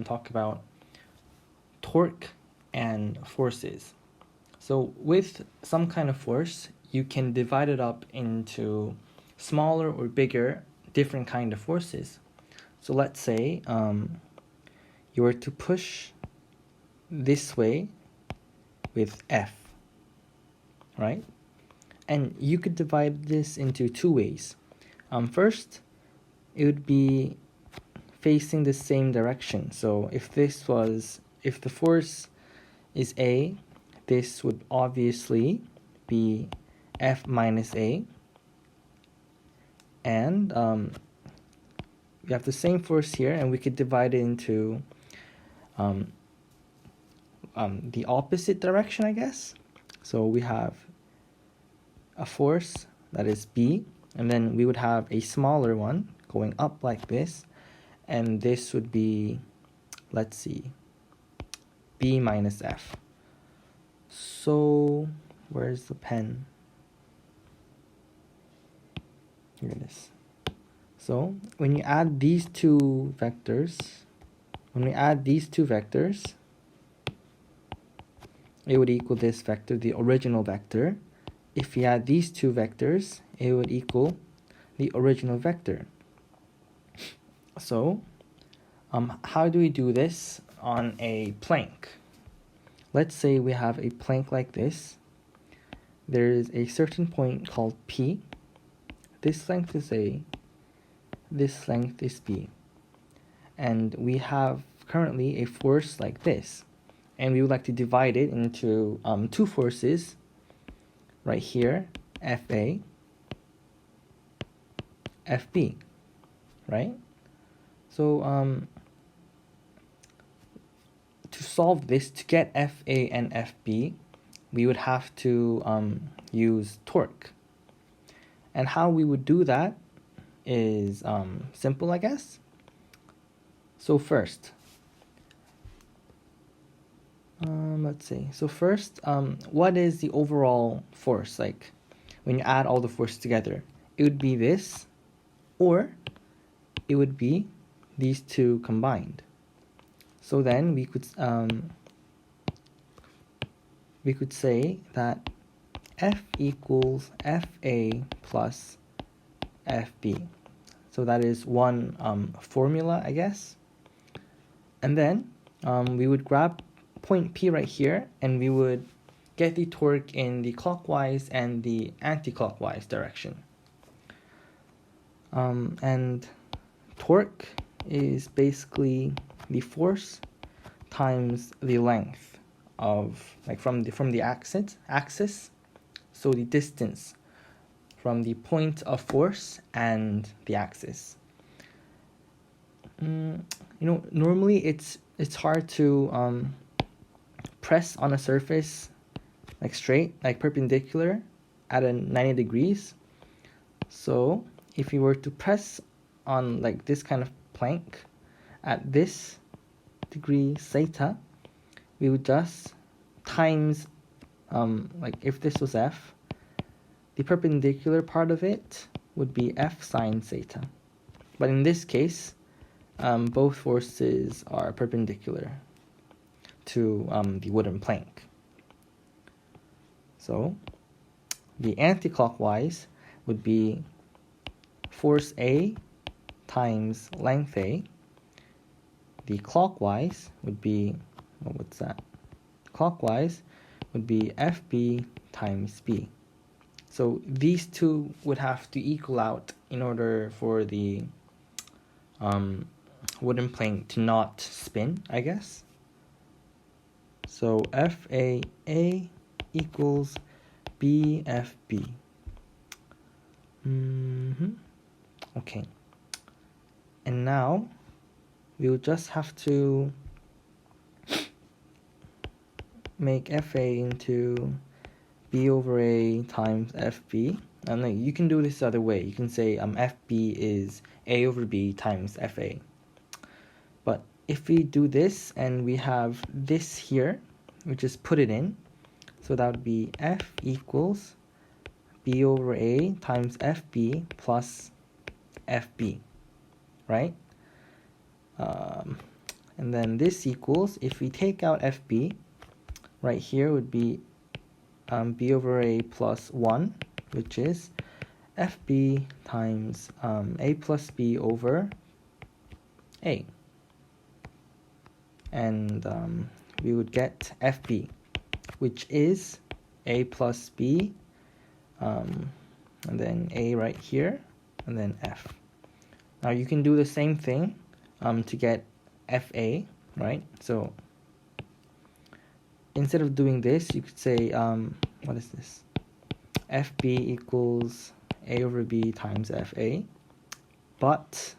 talk about torque and forces. So with some kind of force, you can divide it up into smaller or bigger different kind of forces. So let's say you were to push this way with F, right? And you could divide this into two ways. First, it would be facing the same direction. So if the force is A, this would obviously be F minus A. And we have the same force here, and we could divide it into the opposite direction, I guess. So we have a force that is B, and then we would have a smaller one going up like this, and this would be, let's see, B minus F. So where's the pen? Here it is. So when you add these two vectors, it would equal this vector, the original vector. If you add these two vectors, it would equal the original vector. So how do we do this on a plank? Let's say we have a plank like this. There is a certain point called P. This length is A. This length is B. And we have currently a force like this. And we would like to divide it into two forces right here, FA, FB, right? So to solve this, to get FA and FB, we would have to use torque. And how we would do that is simple, I guess. So first, let's see. So first, what is the overall force? Like when you add all the force together, it would be this, or it would be these two combined. So then we could say that F equals FA plus FB. So that is one formula, I guess. And then we would grab point P right here, and we would get the torque in the clockwise and the anti-clockwise direction. And torque is basically the force times the length of, like, from the axis, so the distance from the point of force and the axis. Normally it's hard to press on a surface like straight, like perpendicular at a 90 degrees. So if you were to press on like this kind of plank at this degree theta, we would just times like if this was F, the perpendicular part of it would be F sine theta. But in this case, both forces are perpendicular to the wooden plank. So the anti-clockwise would be force A times length A. The clockwise would be, Clockwise would be FB times B. So these two would have to equal out in order for the wooden plank to not spin, I guess. So FAA equals BFB. Okay. And now we'll just have to make FA into B over A times FB. And you can do this the other way. You can say FB is A over B times FA. But if we do this and we have this here, we just put it in. So that would be F equals B over A times FB plus FB, right? And then this equals, if we take out FB, right here would be B over A plus 1, which is FB times A plus B over A. And we would get FB, which is A plus B, and then A right here, and then F. Now you can do the same thing to get FA, right? So instead of doing this, you could say, what is this? FB equals A over B times FA. But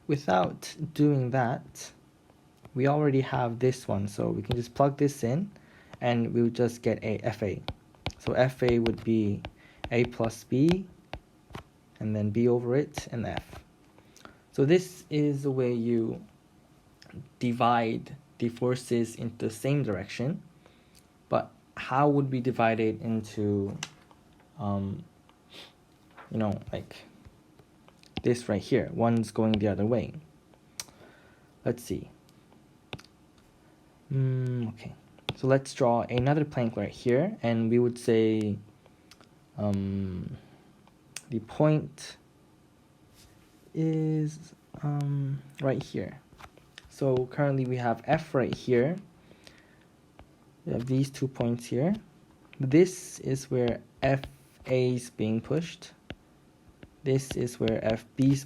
without doing that, we already have this one. So we can just plug this in and we would just get a FA. So FA would be A plus B and then B over it and F. So this is the way you divide the forces into the same direction. But how would we divide it into, like this right here? One's going the other way. Let's see. Okay. So let's draw another plank right here, and we would say the point is right here. So currently we have F right here. We have these 2 points here. This is where FA is being pushed. This is where FB is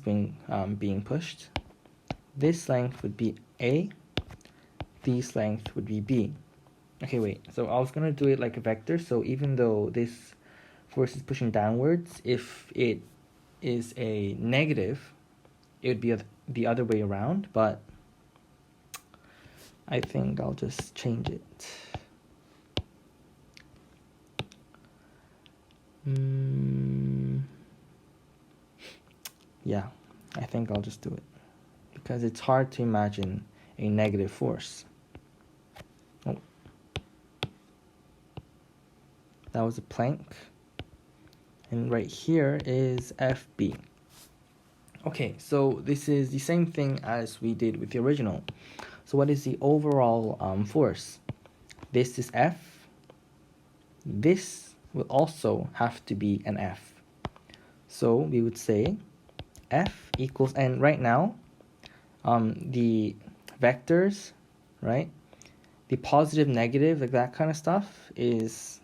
being pushed. This length would be A. This length would be B. Okay, wait. So I was going to do it like a vector. So even though this force is pushing downwards, if it is a negative, it would be the other way around. But I think I'll just change it. Yeah, I think I'll just do it. Because it's hard to imagine a negative force. Oh. That was a plank. And right here is FB. Okay, so this is the same thing as we did with the original. So what is the overall force? This is F. This will also have to be an F. So we would say F equals, and right now, the vectors, right? The positive, negative, like that kind of stuff it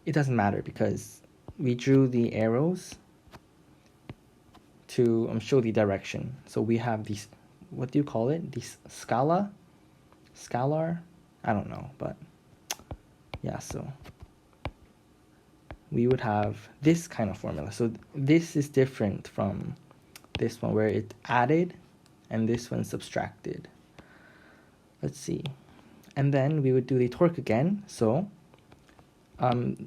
doesn't matter because we drew the arrows to show the direction. So we have these, what do you call it? These scalar? I don't know, but yeah, so we would have this kind of formula. So this is different from this one where it added and this one subtracted. Let's see. And then we would do the torque again. So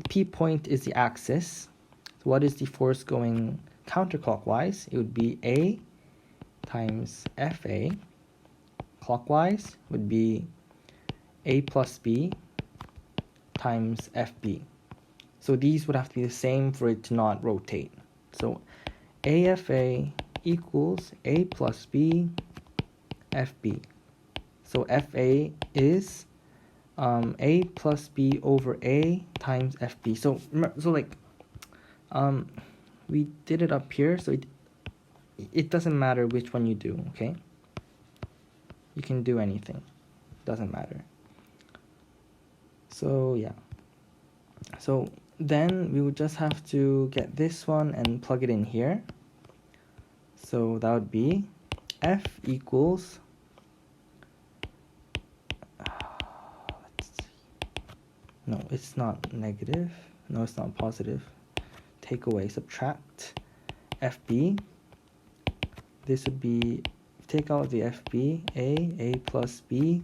P point is the axis. So what is the force going counterclockwise? It would be A times FA. Clockwise would be A plus B times FB. So these would have to be the same for it to not rotate. So AFA equals A plus B FB. So FA is A plus B over A times FB. So we did it up here, so it doesn't matter which one you do, okay? You can do anything. Doesn't matter. So yeah. So then we would just have to get this one and plug it in here. So that would be F equals no, it's not negative. No, it's not positive. Take away, subtract FB. This would be, take out the FB, A plus B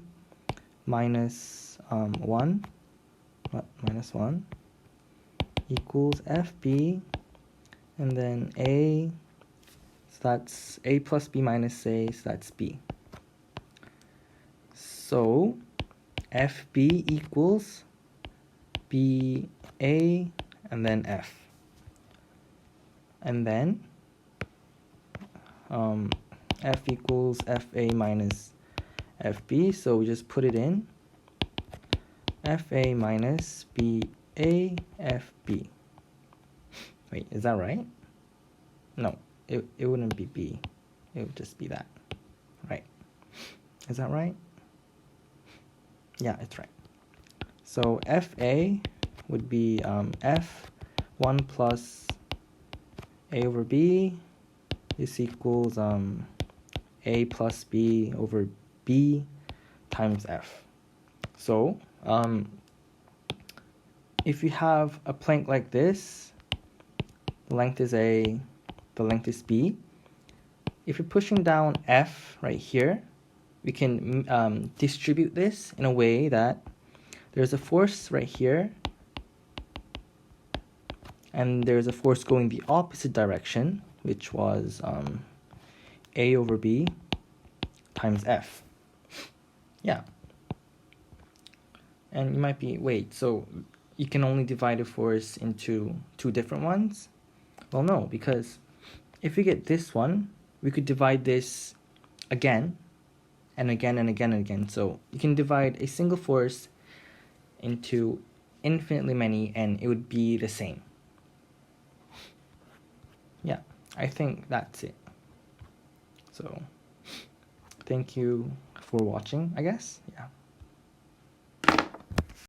minus 1 equals FB, and then A, so that's A plus B minus A, so that's B. So FB equals BA and then F. And then F equals FA minus FB, so we just put it in. FA minus BA FB. Wait, is that right? No, it wouldn't be B. It would just be that. Right. Is that right? Yeah, it's right. So FA would be F1 plus A over B. This equals A plus B over B times F. So if you have a plank like this, the length is A, the length is B. If you're pushing down F right here, we can distribute this in a way that there's a force right here, and there's a force going the opposite direction, which was A over B times F. Yeah. And you might be, wait, so you can only divide a force into two different ones? Well, no, because if we get this one, we could divide this again and again and again and again. So you can divide a single force into infinitely many and it would be the same. Yeah, I think that's it. So thank you for watching, I guess. Yeah.